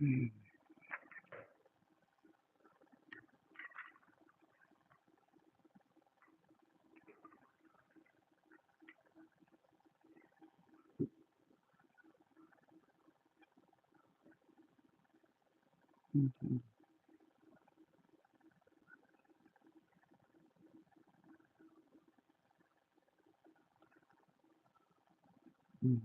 Mm, mhm, mm.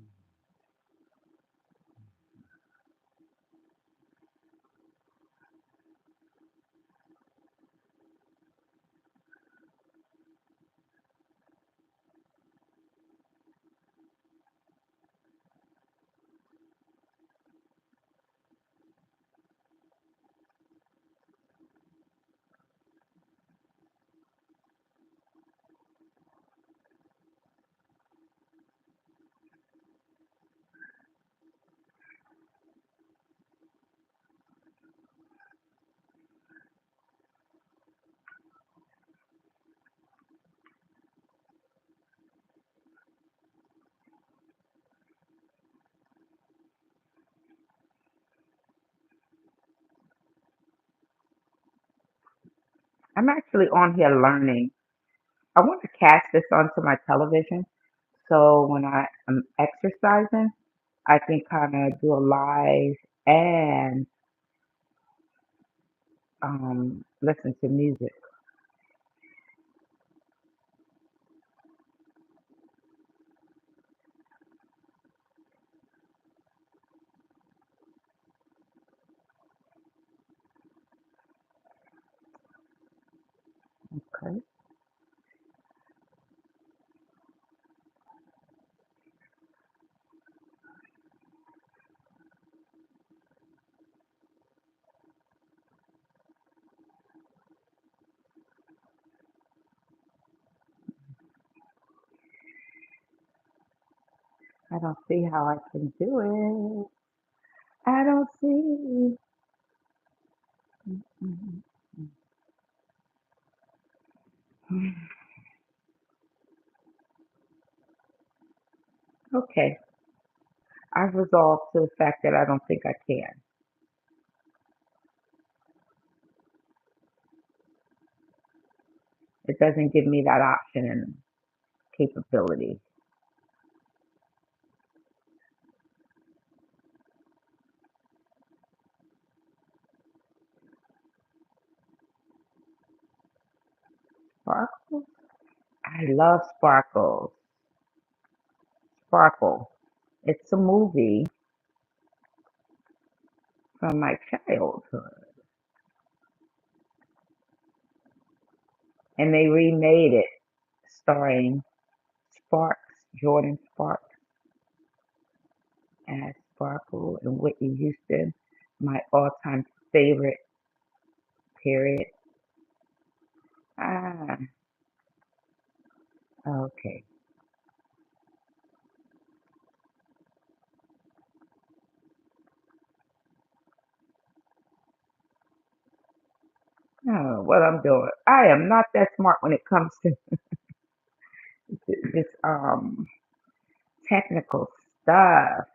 I'm actually on here learning. I want to cast this onto my television so when I am exercising, I can kind of do a live and listen to music. Okay. I don't see how I can do it. I don't see. Mhm. Okay. I've resolved to the fact that I don't think I can. It doesn't give me that option and capability. Sparkle? I love Sparkle. Sparkle. It's a movie from my childhood, and they remade it, starring Sparks, Jordan Sparks as Sparkle and Whitney Houston. My all-time favorite. Period. Ah, okay. Oh, what I'm doing. I am not that smart when it comes to this technical stuff.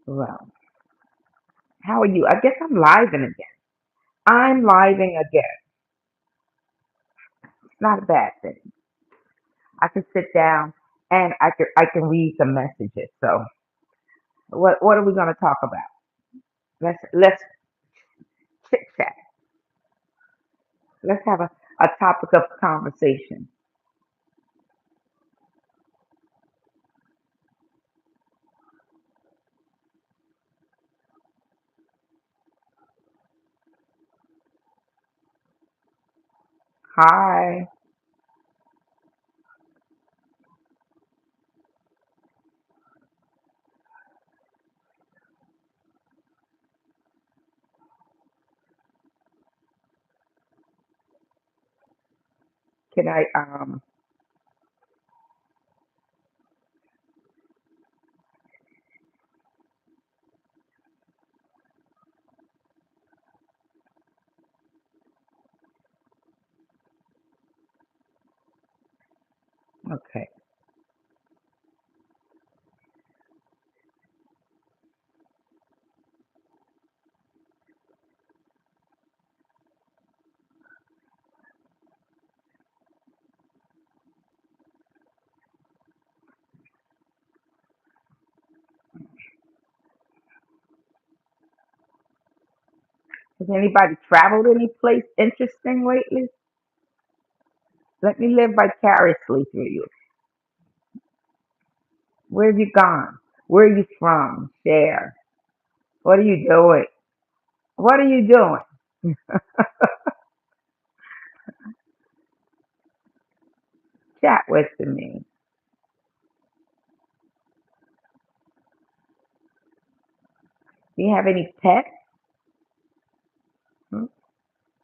Well, how are you? I guess I'm living again. I'm living again. It's not a bad thing. I can sit down and I can read some messages. So what are we gonna talk about? Let's chit chat. Let's have a topic of conversation. Hi. Can I okay. Has anybody traveled any place interesting lately? Let me live vicariously through you. Where have you gone? Where are you from? Share. What are you doing? What are you doing? Chat with me. Do you have any pets? Hmm?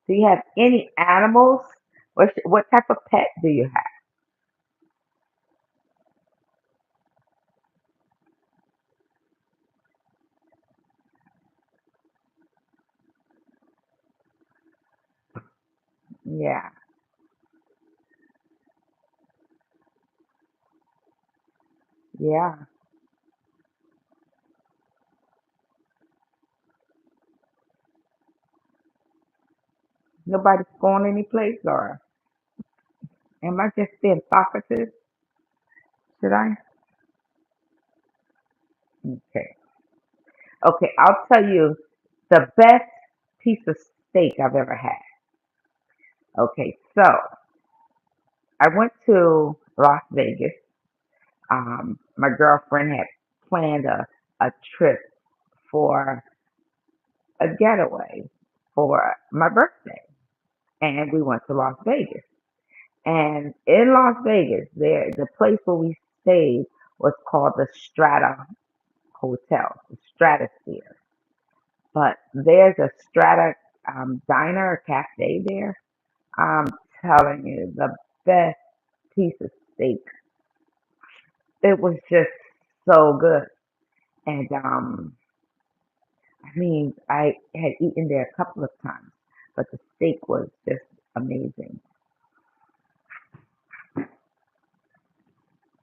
Do you have any animals? What type of pet do you have? Yeah, yeah. Nobody's going any place, or am I just being talkative? Should I? Okay. Okay, I'll tell you the best piece of steak I've ever had. Okay, so I went to Las Vegas. My girlfriend had planned a trip for a getaway for my birthday, and we went to Las Vegas. And in Las Vegas, there the place where we stayed was called the Strata Hotel, the Stratosphere. But there's a Strata diner or cafe there. I'm telling you, the best piece of steak. It was just so good. And I mean, I had eaten there a couple of times, but the steak was just amazing.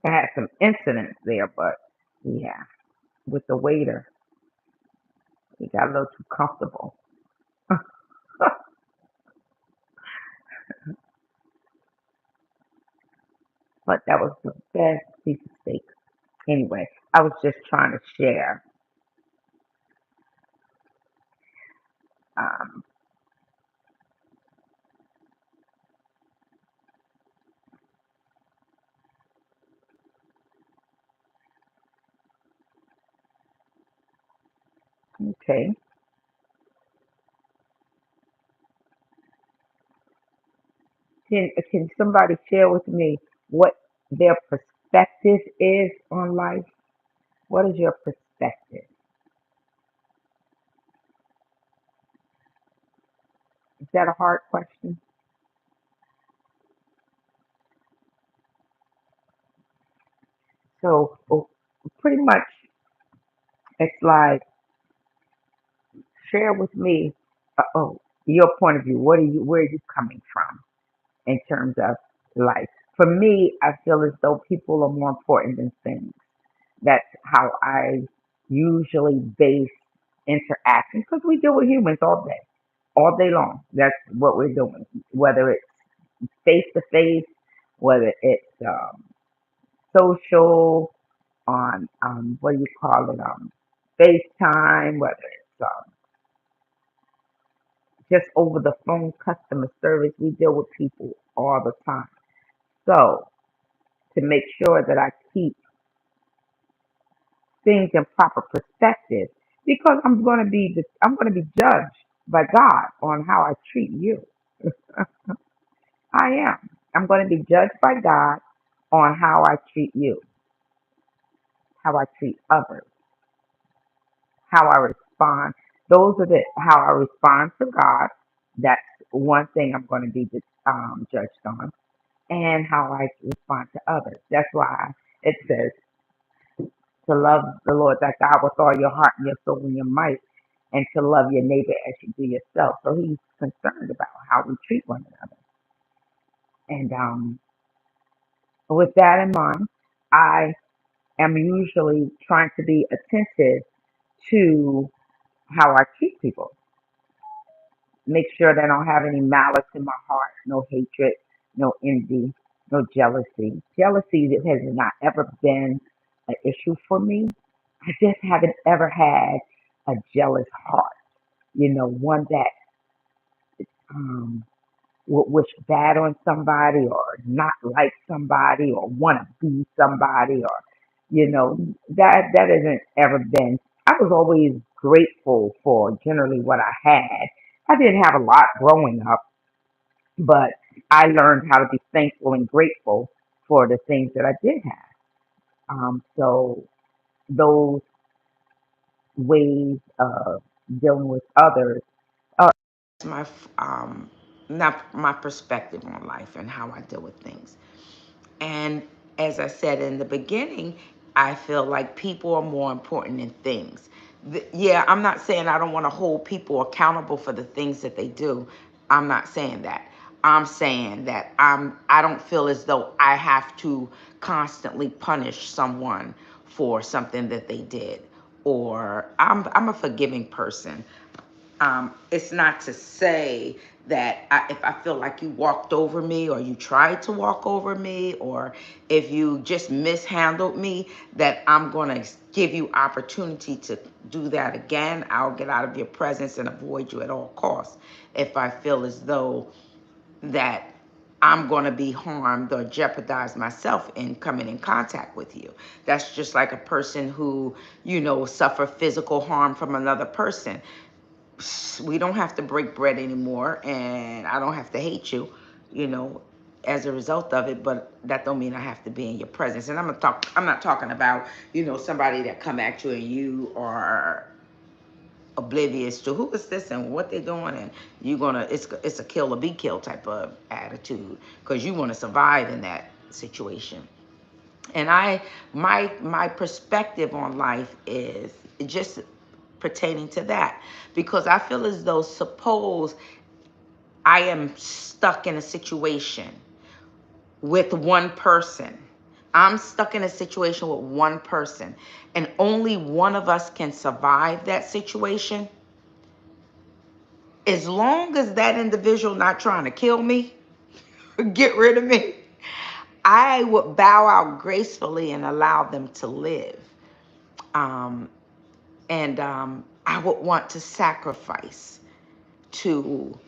I had some incidents there, but yeah, with the waiter, he got a little too comfortable. But that was the best piece of steak. Anyway, I was just trying to share. Um, okay, can somebody share with me what their perspective is on life? What is your perspective? Is that a hard question? So pretty much, it's like share with me. Your point of view. What are you? Where are you coming from in terms of life? For me, I feel as though people are more important than things. That's how I usually base interaction because we deal with humans all day long. That's what we're doing. Whether it's face to face, whether it's social, on what do you call it, FaceTime, whether it's just over the phone customer service. We deal with people all the time. So to make sure that I keep things in proper perspective, because I'm going to be judged by God on how I treat you. I am. I'm going to be judged by God on how I treat you, how I treat others, how I respond. Those are the how I respond to God. That's one thing I'm going to be judged on, and how I respond to others. That's why it says to love the Lord thy God with all your heart and your soul and your might, and to love your neighbor as you do yourself. So he's concerned about how we treat one another. And with that in mind, I am usually trying to be attentive to how I treat people. Make sure that I don't have any malice in my heart, no hatred, no envy, no jealousy. Jealousy has not ever been an issue for me. I just haven't ever had a jealous heart. One that um, would wish bad on somebody or not like somebody or want to be somebody or, that hasn't ever been. I was always grateful for generally what I had. I didn't have a lot growing up, but I learned how to be thankful and grateful for the things that I did have. So those ways of dealing with others. My not my perspective on life and how I deal with things. And as I said in the beginning, I feel like people are more important than things. Yeah, I'm not saying I don't want to hold people accountable for the things that they do. I'm not saying that. I'm saying that I don't feel as though I have to constantly punish someone for something that they did. Or I'm a forgiving person. It's not to say that if I feel like you walked over me or you tried to walk over me or if you just mishandled me, that I'm going to give you opportunity to do that again. I'll get out of your presence and avoid you at all costs if I feel as though that I'm going to be harmed or jeopardize myself in coming in contact with you. That's just like a person who, suffer physical harm from another person. We don't have to break bread anymore, and I don't have to hate you, you know, as a result of it. But that don't mean I have to be in your presence. And I'm not talking about, somebody that come at you and you are oblivious to who is this and what they're doing, and it's a kill or be killed type of attitude because you want to survive in that situation. And my perspective on life is just pertaining to that, because I feel as though, suppose I am stuck in a situation with one person. I'm stuck in a situation with one person, and only one of us can survive that situation. As long as that individual not trying to kill me, get rid of me, I would bow out gracefully and allow them to live. Um, and I would want to sacrifice to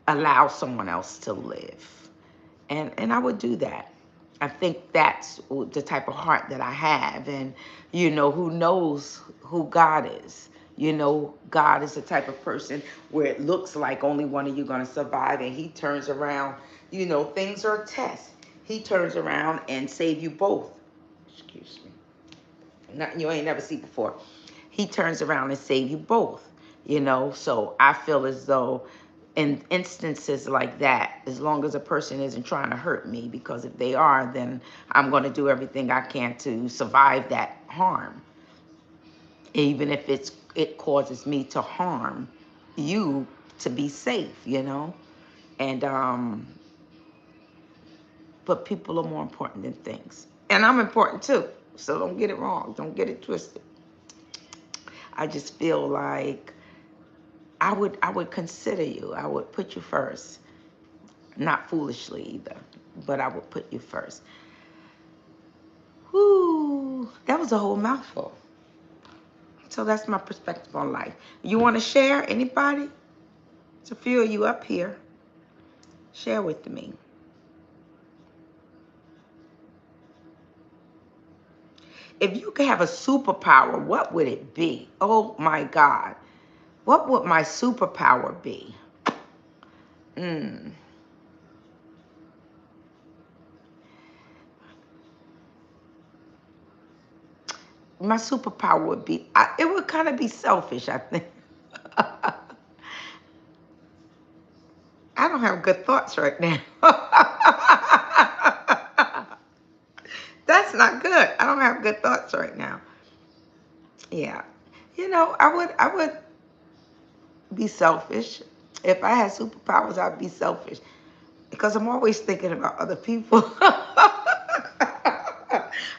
allow someone else to live. And I would do that. I think that's the type of heart that I have. And, who knows who God is? God is the type of person where it looks like only one of you going to survive, and he turns around, things are a test. He turns around and save you both. Excuse me. Nothing you ain't never seen before. He turns around and save you both. So I feel as though in instances like that, as long as a person isn't trying to hurt me, because if they are, then I'm going to do everything I can to survive that harm, even if it causes me to harm you to be safe. And but people are more important than things, and I'm important too. So don't get it wrong. Don't get it twisted. I just feel like I would consider you. I would put you first. Not foolishly either, but I would put you first. Whoo, that was a whole mouthful. So that's my perspective on life. You want to share? Anybody? There's a few of you up here. Share with me. If you could have a superpower, what would it be? Oh my God. What would my superpower be? Mm. My superpower would be, it would kind of be selfish, I think. I don't have good thoughts right now. That's not good. I don't have good thoughts right now. Yeah. I would be selfish. If I had superpowers, I'd be selfish because I'm always thinking about other people.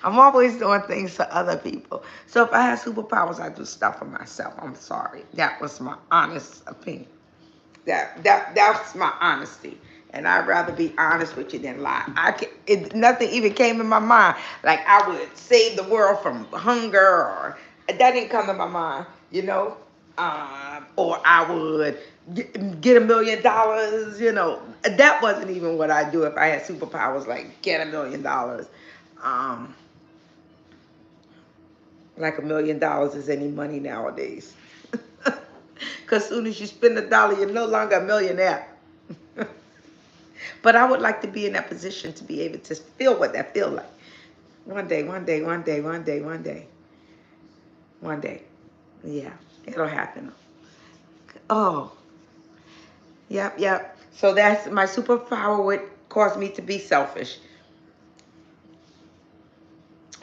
I'm always doing things for other people. So if I had superpowers, I'd do stuff for myself. I'm sorry. That was my honest opinion. That's my honesty, and I'd rather be honest with you than lie. Nothing even came in my mind like I would save the world from hunger, or that didn't come to my mind, or I would get $1 million. That wasn't even what I'd do if I had superpowers, like get $1 million. Um, like $1 million is any money nowadays. Because as soon as you spend $1, you're no longer a millionaire. But I would like to be in that position to be able to feel what that feel like. One day, one day, one day, one day, one day, one day. Yeah, it'll happen. Oh, yep, yep. So that's my superpower would cause me to be selfish.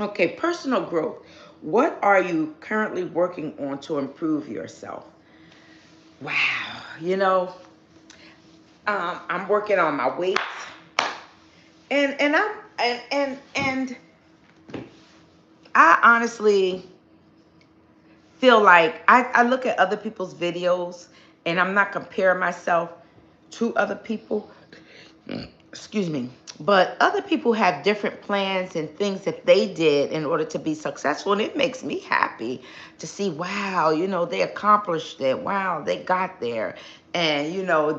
Okay, personal growth. What are you currently working on to improve yourself? Wow, I'm working on my weight, and I'm and I honestly feel like I look at other people's videos, and I'm not comparing myself to other people. Excuse me. But other people have different plans and things that they did in order to be successful. And it makes me happy to see, wow, they accomplished it. Wow, they got there. And,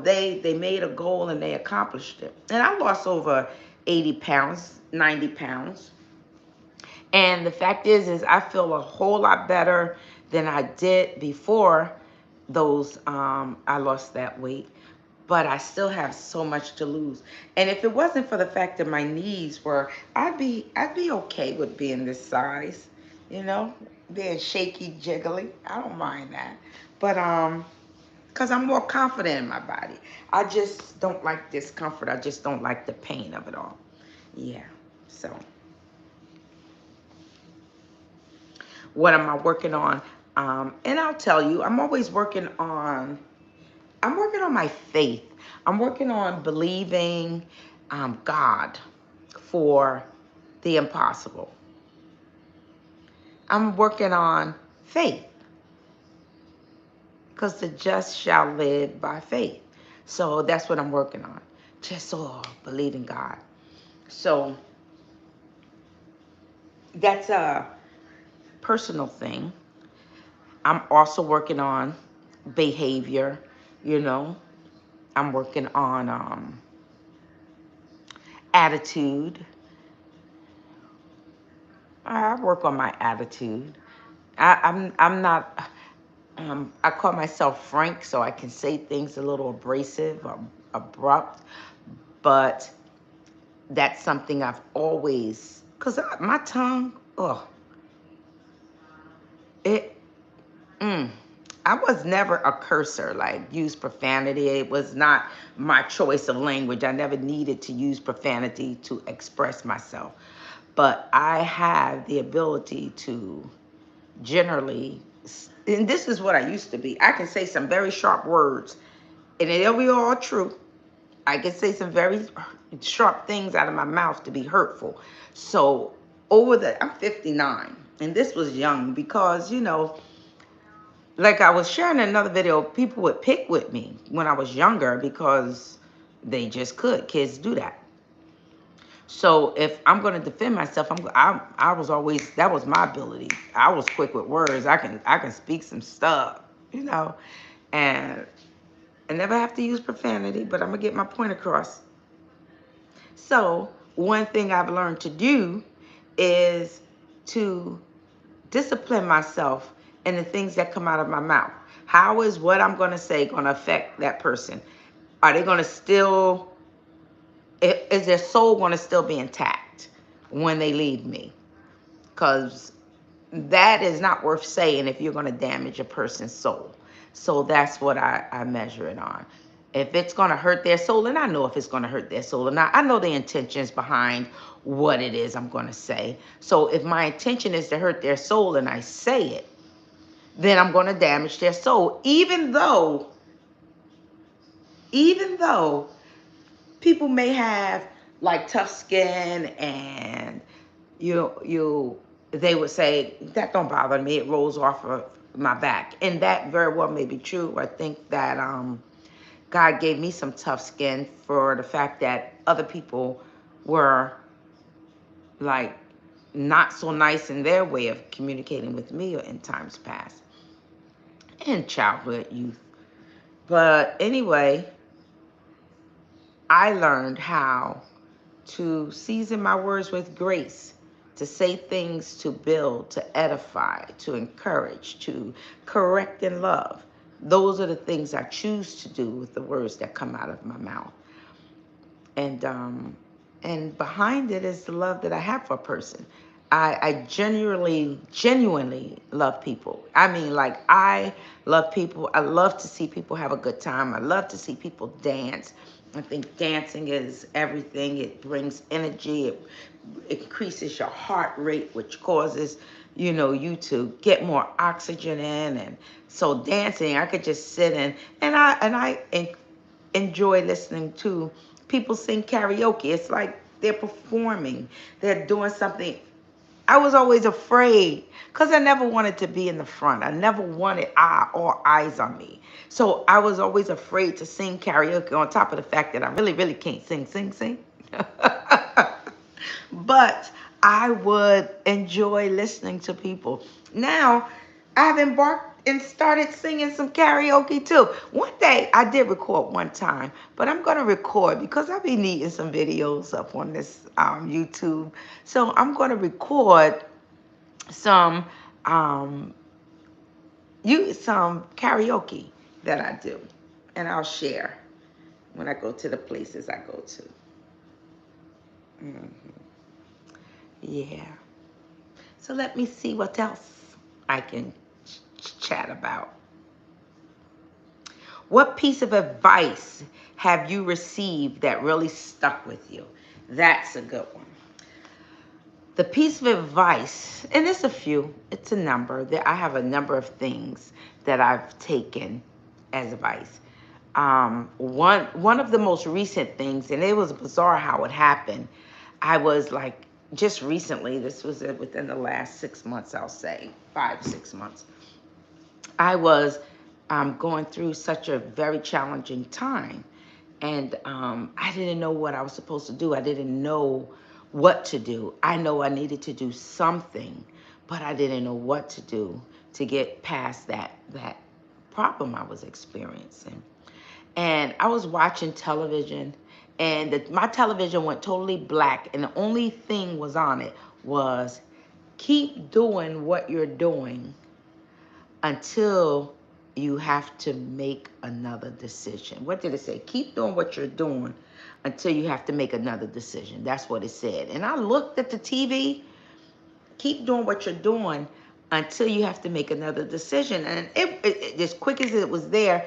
they made a goal and they accomplished it. And I lost over 80 pounds, 90 pounds. And the fact is I feel a whole lot better than I did before I lost that weight. But I still have so much to lose. And if it wasn't for the fact that my knees were, I'd be okay with being this size, you know, being shaky, jiggly. I don't mind that. But because I'm more confident in my body. I just don't like discomfort. I just don't like the pain of it all. Yeah. So what am I working on? And I'll tell you, I'm working on my faith. I'm working on believing God for the impossible. I'm working on faith because the just shall live by faith. So that's what I'm working on. Just believing God. So that's a personal thing. I'm also working on behavior, you know. I'm working on attitude. I work on my attitude. I'm not. I call myself frank, so I can say things a little abrasive or abrupt, but that's something I've always. Cause my tongue, it. Mm, I was never a cursor, like use profanity. It was not my choice of language. I never needed to use profanity to express myself, but I have the ability to generally, and this is what I used to be. I can say some very sharp words, and it'll be all true. I can say some very sharp things out of my mouth to be hurtful. So I'm 59, and this was young because like I was sharing in another video, people would pick with me when I was younger because they just could. Kids do that. So if I'm going to defend myself, I was always, that was my ability. I was quick with words. I can speak some stuff, and I never have to use profanity, but I'm gonna get my point across. So one thing I've learned to do is to discipline myself in the things that come out of my mouth. How is what I'm going to say going to affect that person? Are they going to still, is their soul going to still be intact when they leave me? Because that is not worth saying if you're going to damage a person's soul. So that's what I measure it on. If it's going to hurt their soul, and I know if it's going to hurt their soul or not, I know the intentions behind what it is I'm going to say. So if my intention is to hurt their soul and I say it, then I'm going to damage their soul. Even though people may have like tough skin and you they would say that don't bother me, it rolls off of my back, and that very well may be true. I think that God gave me some tough skin for the fact that other people were like not so nice in their way of communicating with me in times past, in childhood, youth. But anyway, I learned how to season my words with grace, to say things to build, to edify, to encourage, to correct and love. Those are the things I choose to do with the words that come out of my mouth. And behind it is the love that I have for a person. I genuinely love people. I mean, like, I love people. I love to see people have a good time. I love to see people dance. I think dancing is everything. It brings energy. It increases your heart rate, which causes, you to get more oxygen in. And so dancing, I could just sit in, and I enjoy listening to people sing karaoke. It's like they're performing, they're doing something. I was always afraid because I never wanted to be in the front. I never wanted all eyes on me. So I was always afraid to sing karaoke, on top of the fact that I really, really can't sing. But I would enjoy listening to people. Now, I've embarked and started singing some karaoke too. One day, I did record one time, but I'm going to record because I've been needing some videos up on this YouTube. So I'm going to record some um, some karaoke that I do, and I'll share when I go to the places I go to. Hmm. Yeah. So let me see what else I can chat about. What piece of advice have you received that really stuck with you? That's a good one. The piece of advice, and it's a few, it's a number. I have a number of things that I've taken as advice. One of the most recent things, and it was bizarre how it happened. I was like, just recently, this was within the last 6 months, I'll say 5, 6 months. I was going through such a very challenging time, and I didn't know what I was supposed to do. I didn't know what to do. I know I needed to do something, but I didn't know what to do to get past that problem I was experiencing. And I was watching television, and my television went totally black, and the only thing was on it was, keep doing what you're doing until you have to make another decision. What did it say? Keep doing what you're doing until you have to make another decision. That's what it said. And I looked at the TV, keep doing what you're doing until you have to make another decision. And as quick as it was there,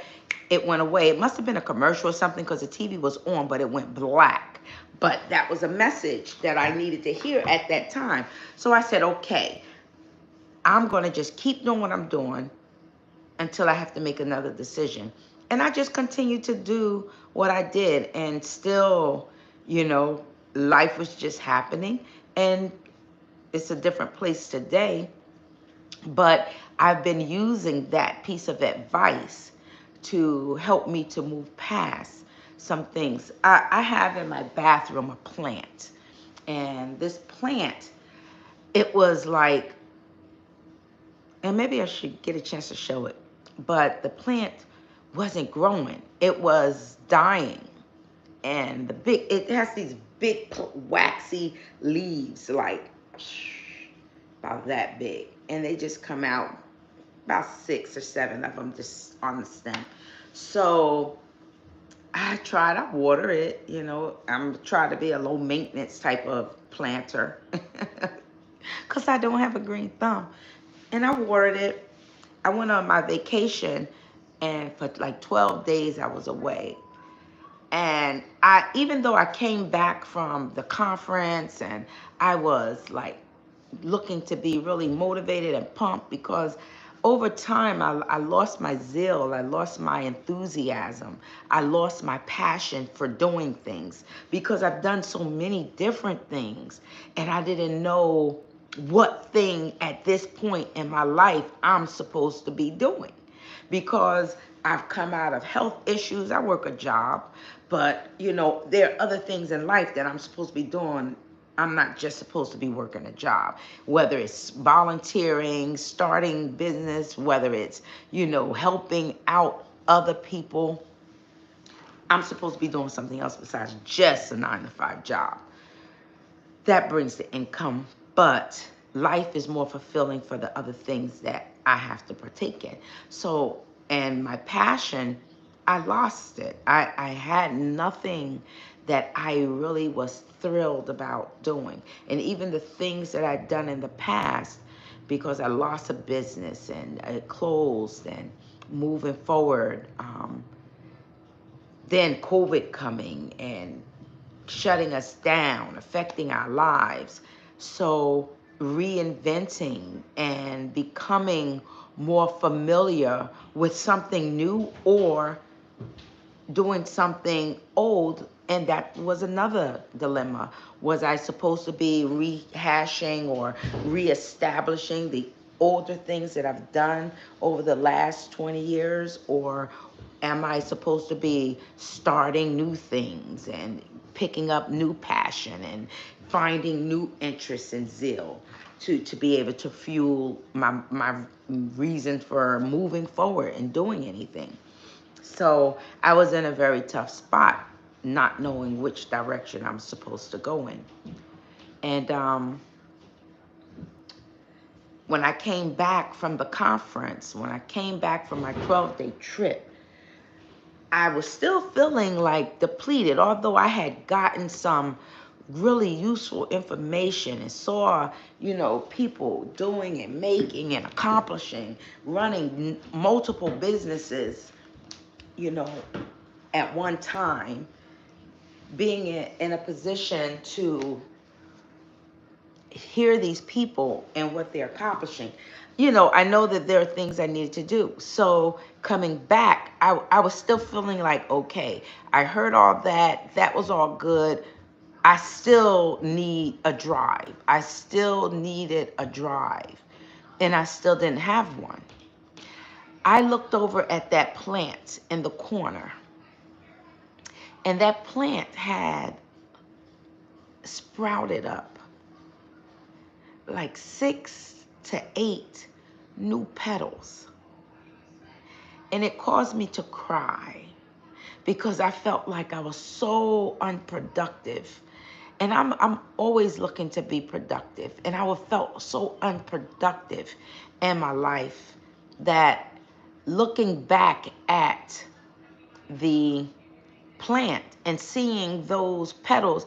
it went away. It must have been a commercial or something because the TV was on, but it went black. But that was a message that I needed to hear at that time. So I said, okay, I'm going to just keep doing what I'm doing until I have to make another decision. And I just continued to do what I did. And still, you know, life was just happening. And it's a different place today. But I've been using that piece of advice to help me to move past some things. I have in my bathroom a plant. And this plant, it was like, and maybe I should get a chance to show it, but the plant wasn't growing. It was dying. And it has these big waxy leaves, like about that big. And they just come out, about 6 or 7 of them just on the stem. So I water it, I'm trying to be a low maintenance type of planter because I don't have a green thumb. And I watered it. I went on my vacation, and for like 12 days I was away. And even though I came back from the conference, and I was like looking to be really motivated and pumped, because over time I lost my zeal, I lost my enthusiasm, I lost my passion for doing things, because I've done so many different things, and I didn't know what thing at this point in my life I'm supposed to be doing, because I've come out of health issues. I work a job, but there are other things in life that I'm supposed to be doing. I'm not just supposed to be working a job, whether it's volunteering, starting business, whether it's, helping out other people. I'm supposed to be doing something else besides just a 9 to 5 job. That brings the income, but life is more fulfilling for the other things that I have to partake in. So, and my passion, I lost it. I had nothing that I really was thrilled about doing. And even the things that I'd done in the past, because I lost a business and it closed and moving forward, then COVID coming and shutting us down, affecting our lives. So, reinventing and becoming more familiar with something new or doing something old. And that was another dilemma. Was I supposed to be rehashing or reestablishing the older things that I've done over the last 20 years? Or am I supposed to be starting new things and picking up new passion and finding new interests and zeal to be able to fuel my reason for moving forward and doing anything? So I was in a very tough spot, not knowing which direction I'm supposed to go in. And when I came back from the conference, when I came back from my 12-day trip, I was still feeling like depleted, although I had gotten some really useful information and saw, people doing and making and accomplishing, running multiple businesses, you know, at one time, being in a position to hear these people and what they're accomplishing. I know that there are things I needed to do. So coming back, I was still feeling like, okay, I heard all that. That was all good. I still need a drive. I still needed a drive. And I still didn't have one. I looked over at that plant in the corner, and that plant had sprouted up like 6 to 8 new petals. And it caused me to cry because I felt like I was so unproductive. And I'm always looking to be productive. And I felt so unproductive in my life that looking back at the plant and seeing those petals,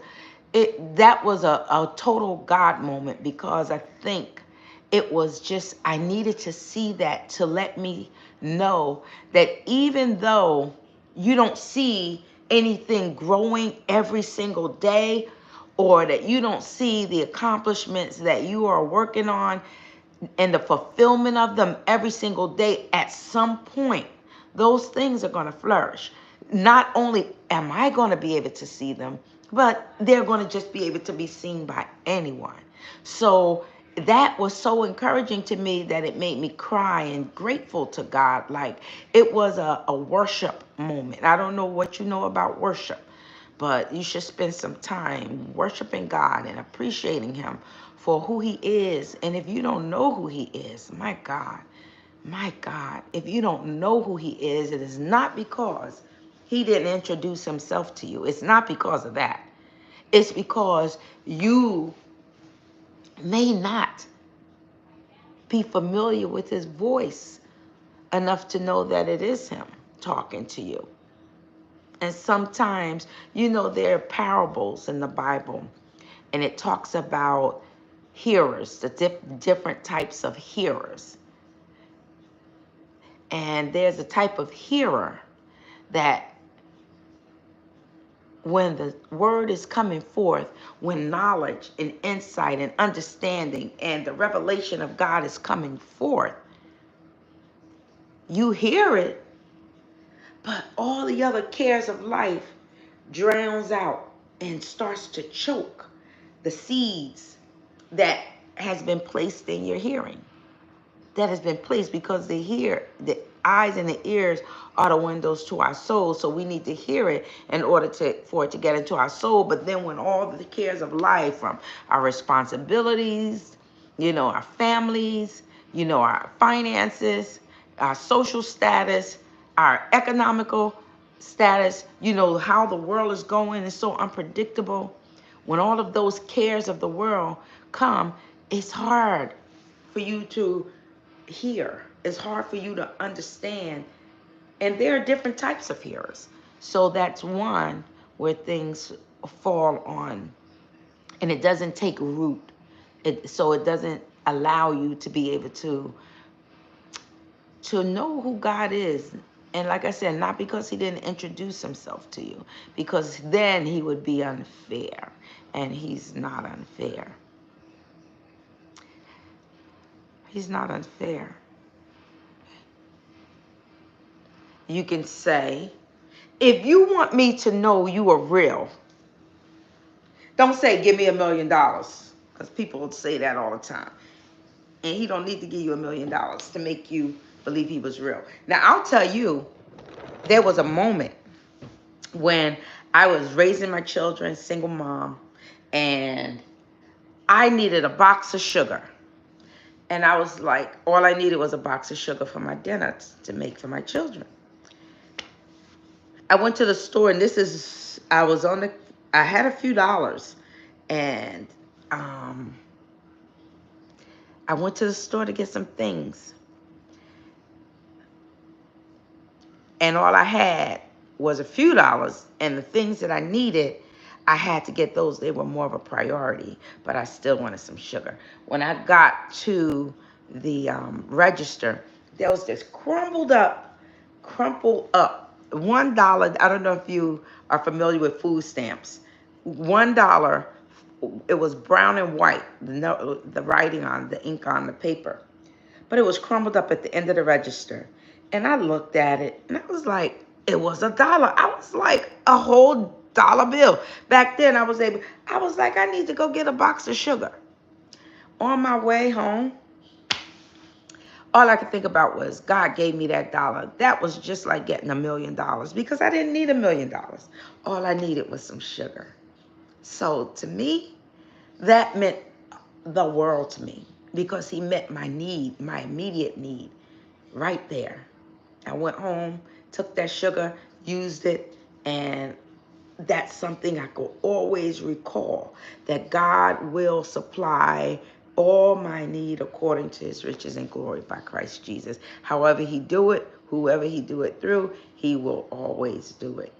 that was a total God moment, because I think it was just, I needed to see that to let me know that even though you don't see anything growing every single day, or that you don't see the accomplishments that you are working on and the fulfillment of them every single day, at some point, those things are going to flourish. Not only am I going to be able to see them, but they're going to just be able to be seen by anyone. So that was so encouraging to me that it made me cry and grateful to God. Like, it was a worship moment. I don't know what you know about worship, but you should spend some time worshiping God and appreciating Him for who He is. And if you don't know who He is, my God, if you don't know who He is, it is not because He didn't introduce Himself to you. It's not because of that. It's because you may not be familiar with His voice enough to know that it is Him talking to you. And sometimes, there are parables in the Bible, and it talks about hearers, the different types of hearers. And there's a type of hearer that, when the word is coming forth, when knowledge and insight and understanding and the revelation of God is coming forth, you hear it, but all the other cares of life drowns out and starts to choke the seeds that has been placed in your hearing, that has been placed, because the eyes and the ears are the windows to our soul. So we need to hear it in order for it to get into our soul. But then when all the cares of life, from our responsibilities, our families, our finances, our social status, our economical status, how the world is going is so unpredictable. When all of those cares of the world come, it's hard for you to hear. It's hard for you to understand. And there are different types of hearers. So that's one where things fall on, and it doesn't take root. So it doesn't allow you to be able to know who God is. And like I said, not because he didn't introduce himself to you, because then he would be unfair. And he's not unfair. He's not unfair. You can say, if you want me to know you are real, don't say, give me $1 million. Because people would say that all the time. And he don't need to give you $1 million to make you believe he was real. Now, I'll tell you, there was a moment when I was raising my children, single mom, and I needed a box of sugar. And I was like, all I needed was a box of sugar for my dinner to make for my children. I went to the store, and I had a few dollars, and I went to the store to get some things. And all I had was a few dollars, and the things that I needed, I had to get those. They were more of a priority, but I still wanted some sugar. When I got to the register, there was this crumpled up $1. I don't know if you are familiar with food stamps. $1. It was brown and white, the writing on the ink on the paper, but it was crumbled up at the end of the register. And I looked at it, and I was like, it was $1. I was like, a whole dollar bill. Back then, I was like, I need to go get a box of sugar. On my way home, all I could think about was, God gave me that dollar. That was just like getting $1 million, because I didn't need $1 million. All I needed was some sugar. So to me, that meant the world to me, because he met my need, my immediate need, right there. I went home, took that sugar, used it, and that's something I could always recall, that God will supply all my need according to his riches and glory by Christ Jesus. However he do it, whoever he do it through, he will always do it.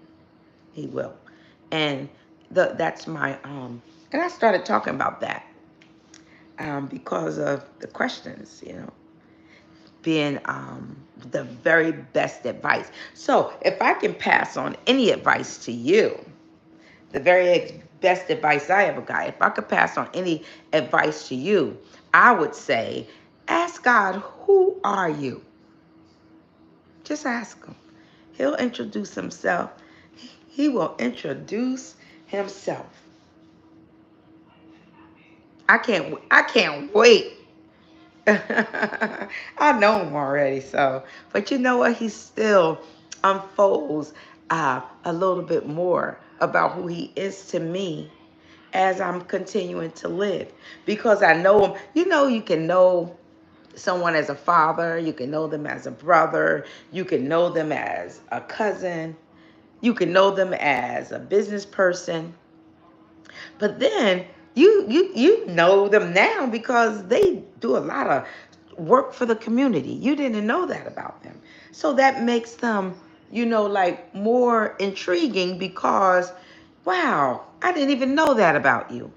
He will. And that's my and I started talking about that because of the questions, being the very best advice. So if I can pass on any advice to you, the very best advice I ever got, if I could pass on any advice to you, I would say, ask God, who are you? Just ask him. He'll introduce himself. He will introduce himself. I can't wait. I know him already, so, but you know what? He still unfolds a little bit more about who he is to me as I'm continuing to live, because I know him. You can know someone as a father, you can know them as a brother, you can know them as a cousin, you can know them as a business person, but then you know them now because they do a lot of work for the community. You didn't know that about them. So that makes them, like more intriguing, because wow, I didn't even know that about you.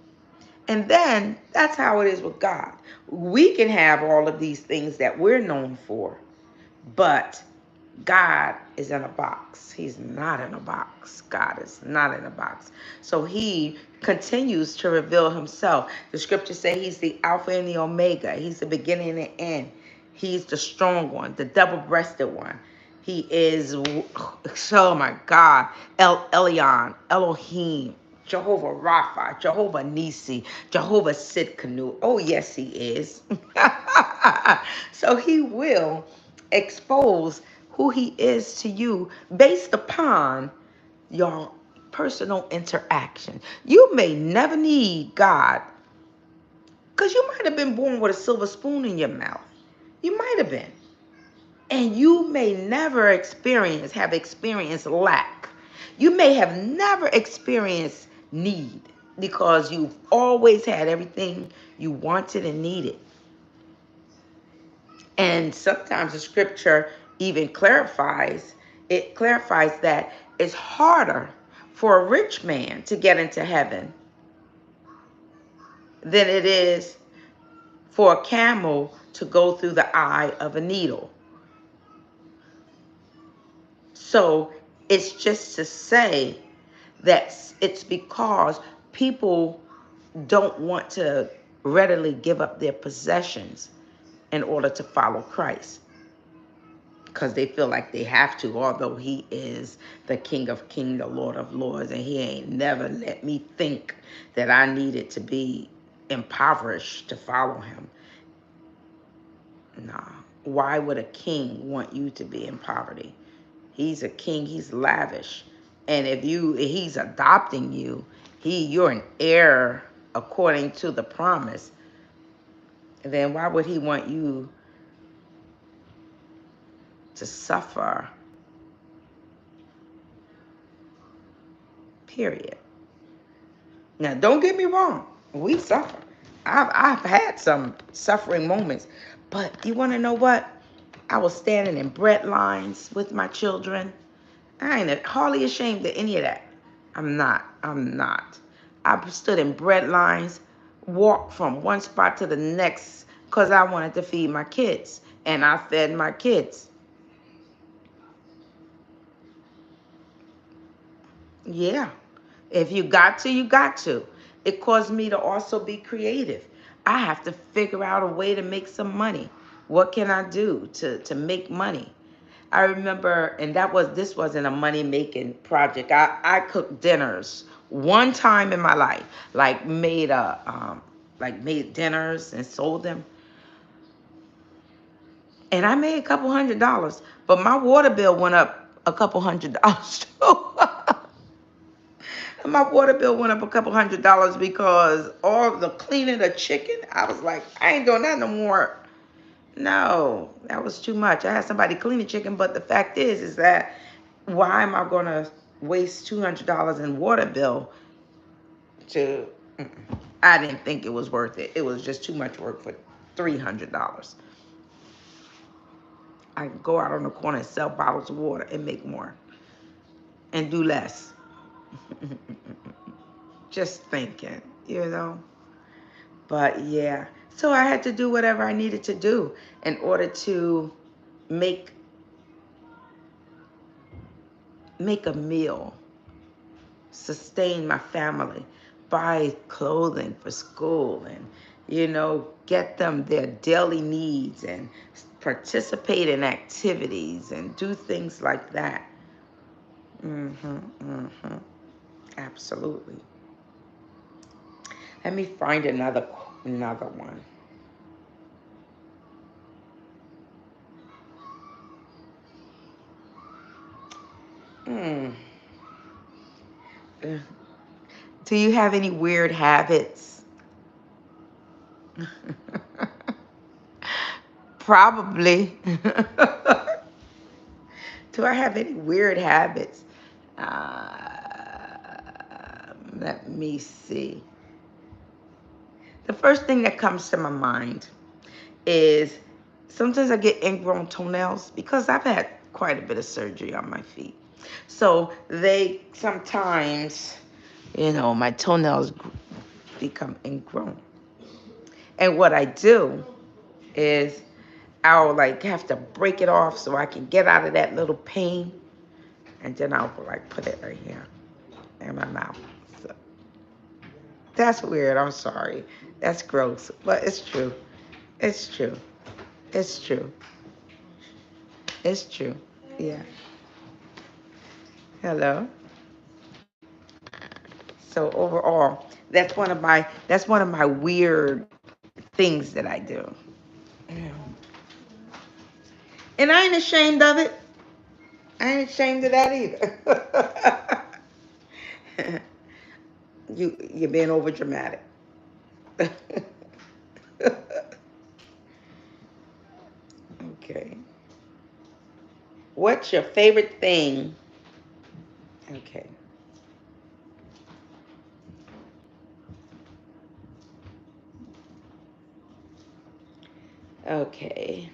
And then that's how it is with God. We can have all of these things that we're known for, but God is in a box. He's not in a box. God is not in a box. So he continues to reveal himself. The scriptures say he's the Alpha and the Omega. He's the beginning and the end. He's the strong one, the double-breasted one. He is, oh my God, El Elyon, Elohim, Jehovah Rapha, Jehovah Nisi, Jehovah Sidkenu. Oh, yes, he is. So he will expose who he is to you based upon your personal interaction. You may never need God, because you might have been born with a silver spoon in your mouth. You might have been. And you may never have experienced lack. You may have never experienced need because you've always had everything you wanted and needed. And sometimes the scripture even clarifies that it's harder for a rich man to get into heaven than it is for a camel to go through the eye of a needle. So it's just to say that it's because people don't want to readily give up their possessions in order to follow Christ, because they feel like they have to, although he is the King of Kings, the Lord of Lords, and he ain't never let me think that I needed to be impoverished to follow him. Nah. Why would a king want you to be in poverty? He's a king, he's lavish. And if he's adopting you, you're an heir according to the promise, then why would he want you to suffer? Period. Now, don't get me wrong. We suffer. I've had some suffering moments. But you want to know what? I was standing in bread lines with my children. I ain't hardly ashamed of any of that. I'm not. I'm not. I stood in bread lines, walked from one spot to the next because I wanted to feed my kids. And I fed my kids. Yeah. If you got to, you got to. It caused me to also be creative. I have to figure out a way to make some money. What can I do to make money? I remember, and this wasn't a money making project. I cooked dinners one time in my life, like made dinners and sold them, and I made a couple $100. But my water bill went up a couple $100 too. My water bill went up a couple $100 because all the cleaning the chicken, I was like, I ain't doing that no more. No, that was too much. I had somebody clean the chicken, but the fact is that why am I gonna waste $200 in water bill to? I didn't think it was worth it. It was just too much work for $300. I can go out on the corner and sell bottles of water and make more and do less. Just thinking, you know. But yeah, so I had to do whatever I needed to do in order to make make a meal, sustain my family, buy clothing for school, and get them their daily needs and participate in activities and do things like that. Absolutely. Let me find another one. Hmm. Do you have any weird habits? Probably. Do I have any weird habits? Let me see. The first thing that comes to my mind is sometimes I get ingrown toenails because I've had quite a bit of surgery on my feet. So they sometimes, my toenails become ingrown. And what I do is I'll like have to break it off so I can get out of that little pain. And then I'll like put it right here in my mouth. So that's weird. I'm sorry. That's gross. But it's true. It's true. It's true. It's true. Yeah. Hello. So overall, that's one of my weird things that I do. Yeah. And I ain't ashamed of it. I ain't ashamed of that either. You're being over dramatic. Okay. What's your favorite thing? Okay. Okay.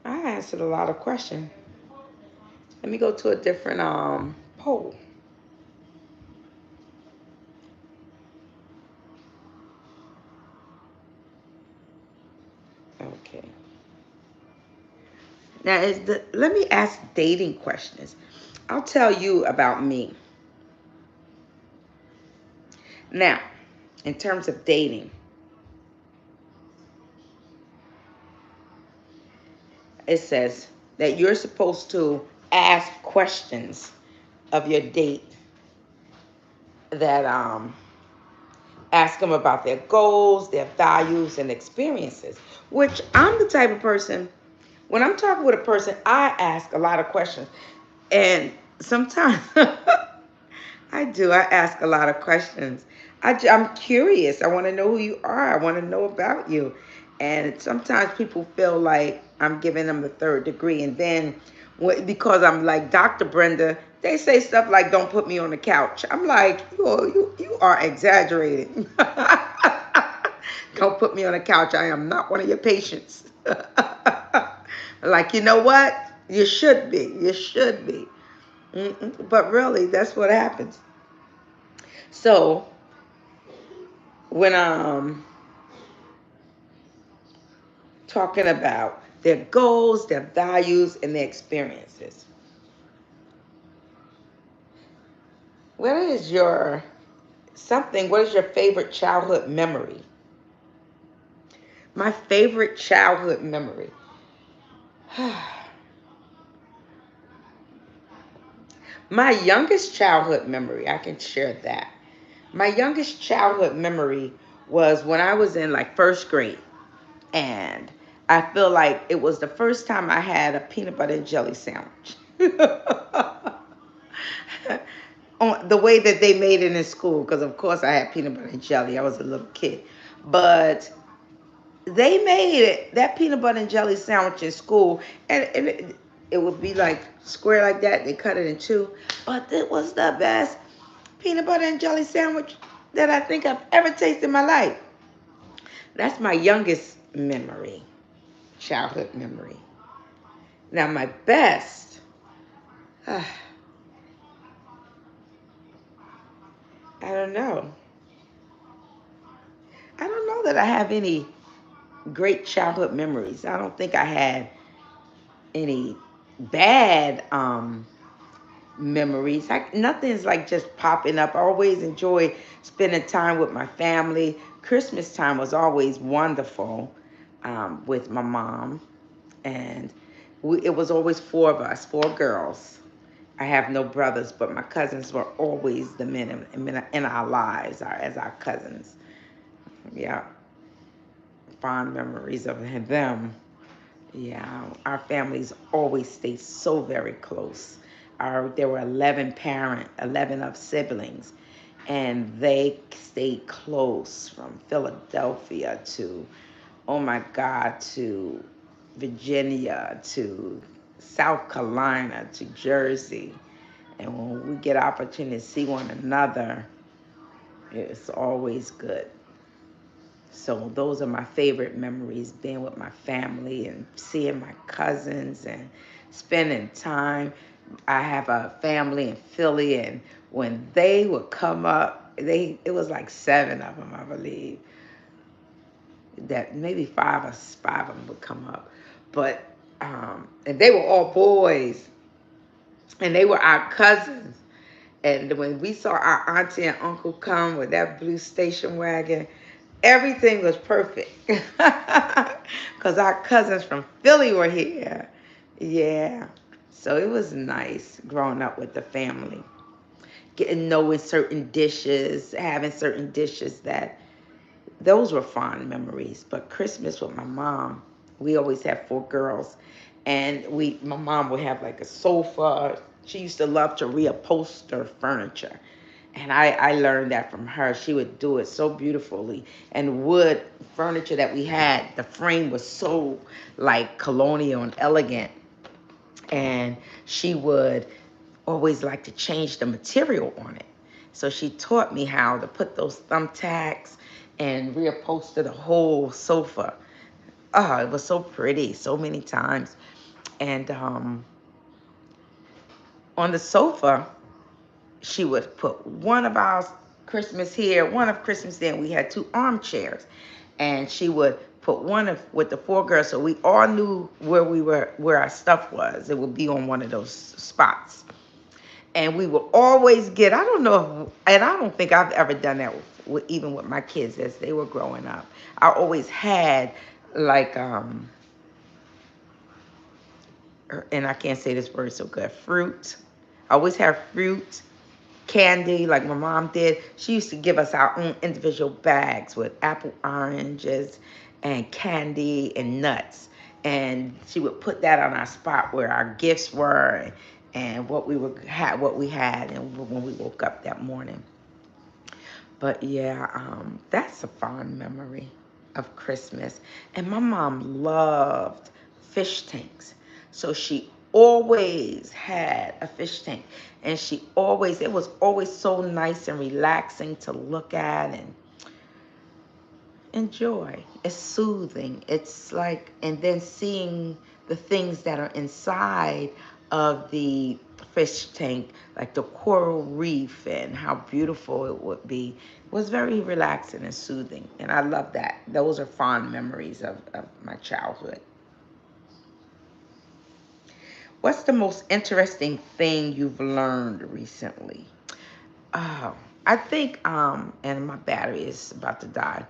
I answered a lot of questions. Let me go to a different poll. Okay. Now let me ask dating questions. I'll tell you about me. Now, in terms of dating, it says that you're supposed to ask questions of your date that ask them about their goals, their values, and experiences. Which I'm the type of person, when I'm talking with a person, I ask a lot of questions. And sometimes I do. I ask a lot of questions. I'm curious. I want to know who you are. I want to know about you. And sometimes people feel like I'm giving them the third degree. And then because I'm like Dr. Brenda, they say stuff like, don't put me on the couch. I'm like, you are exaggerating. Don't put me on the couch. I am not one of your patients. Like, you know what? You should be. You should be. But really, that's what happens. So when I'm talking about their goals, their values, and their experiences, what is your something? What is your favorite childhood memory? My favorite childhood memory. My youngest childhood memory, I can share that. My youngest childhood memory was when I was in like first grade. And I feel like it was the first time I had a peanut butter and jelly sandwich. On the way that they made it in school, because of course I had peanut butter and jelly. I was a little kid. But they made it, that peanut butter and jelly sandwich in school, and it would be like square like that. They cut it in two. But it was the best peanut butter and jelly sandwich that I think I've ever tasted in my life. That's my youngest memory, childhood memory. Now, my best, I don't know. I don't know that I have any great childhood memories. I don't think I had any bad memories. Nothing's like just popping up. I always enjoy spending time with my family. Christmas time was always wonderful with my mom. And it was always four of us, four girls. I have no brothers, but my cousins were always the men in our lives as our cousins. Yeah, fond memories of them. Yeah, our families always stayed so very close. There were 11 of siblings, and they stayed close from Philadelphia to, oh my God, to Virginia, to South Carolina, to Jersey. And when we get opportunity to see one another, it's always good. So those are my favorite memories, being with my family and seeing my cousins and spending time. I have a family in Philly, and when they would come up, it was like seven of them, I believe. That maybe five of them would come up, but and they were all boys, and they were our cousins. And when we saw our auntie and uncle come with that blue station wagon, everything was perfect. Because our cousins from Philly were here. Yeah. So it was nice growing up with the family. Getting knowing certain dishes, having certain dishes that those were fond memories. But Christmas with my mom, we always had four girls, and my mom would have like a sofa. She used to love to reupholster furniture, and I learned that from her. She would do it so beautifully. And wood furniture that we had, the frame was so like colonial and elegant. And she would always like to change the material on it. So she taught me how to put those thumbtacks and reupholster the whole sofa. Oh, it was so pretty so many times. And on the sofa, she would put one of our Christmas here, one of Christmas there. We had two armchairs, and she would put one of with the four girls, so we all knew where we were, where our stuff was. It would be on one of those spots, and we would always get. I don't know, and I don't think I've ever done that even with my kids as they were growing up. I always had like and I can't say this word so good, fruit. I always have fruit, candy, like my mom did. She used to give us our own individual bags with apple, oranges, and candy and nuts. And she would put that on our spot where our gifts were and what we were what we had, and when we woke up that morning. But yeah, that's a fond memory of Christmas. And my mom loved fish tanks. So she always had a fish tank. And it was always so nice and relaxing to look at and enjoy. It's soothing. It's like, and then seeing the things that are inside of the fish tank, like the coral reef and how beautiful it would be, was very relaxing and soothing. And I love that. Those are fond memories of my childhood. What's the most interesting thing you've learned recently? Oh, I think, and my battery is about to die,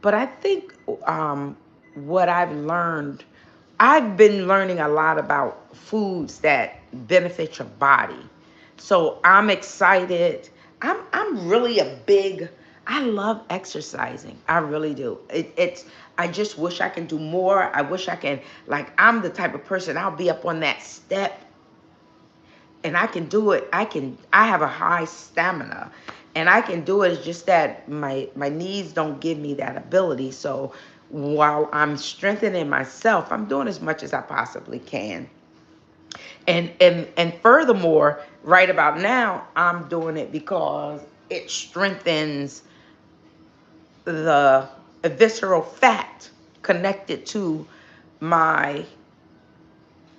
but I think what I've been learning a lot about foods that benefit your body. So I'm excited. I'm really a big. I love exercising. I really do. It's. I just wish I can do more. I wish I can. Like, I'm the type of person. I'll be up on that step and I can do it. I have a high stamina and I can do it. It's just that my knees don't give me that ability. So while I'm strengthening myself, I'm doing as much as I possibly can. And furthermore, right about now, I'm doing it because it strengthens the visceral fat connected to my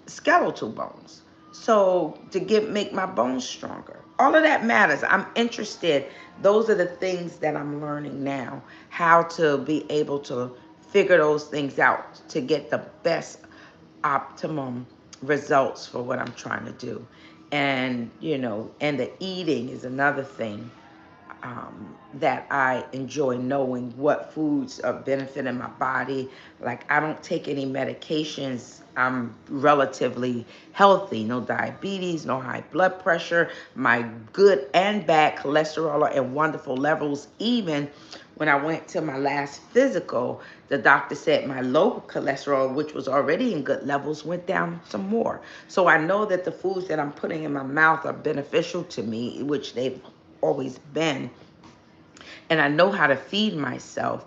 skeletal bones. So to make my bones stronger. All of that matters. I'm interested. Those are the things that I'm learning now. How to be able to figure those things out to get the best optimum results for what I'm trying to do. And and the eating is another thing that I enjoy knowing what foods are benefiting my body. Like, I don't take any medications. I'm relatively healthy. No diabetes, no high blood pressure. My good and bad cholesterol are in wonderful levels. Even when I went to my last physical, the doctor said my low cholesterol, which was already in good levels, went down some more. So I know that the foods that I'm putting in my mouth are beneficial to me, which they've always been, and I know how to feed myself.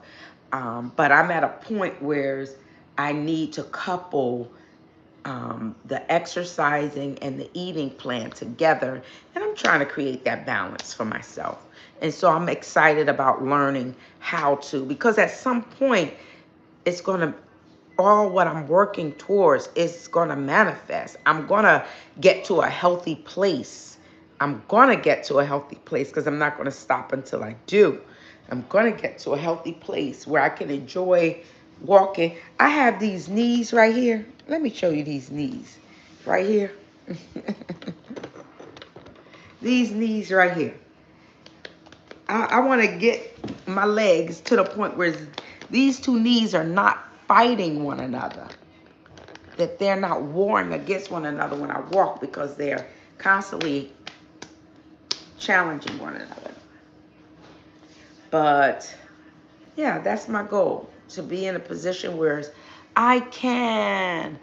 But I'm at a point where I need to couple the exercising and the eating plan together, and I'm trying to create that balance for myself. And so I'm excited about learning how to, because at some point it's going to, all what I'm working towards is going to manifest. I'm going to get to a healthy place. I'm going to get to a healthy place because I'm not going to stop until I do. I'm going to get to a healthy place where I can enjoy walking. I have these knees right here. Let me show you these knees right here. These knees right here. I want to get my legs to the point where these two knees are not fighting one another, that they're not warring against one another when I walk, because they're constantly challenging one another. But yeah, that's my goal, to be in a position where I can.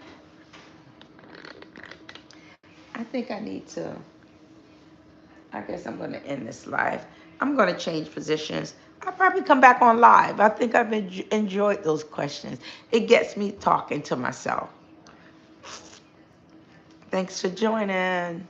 I think I need to. I guess I'm going to end this live. I'm going to change positions. I'll probably come back on live. I think I've enjoyed those questions. It gets me talking to myself. Thanks for joining.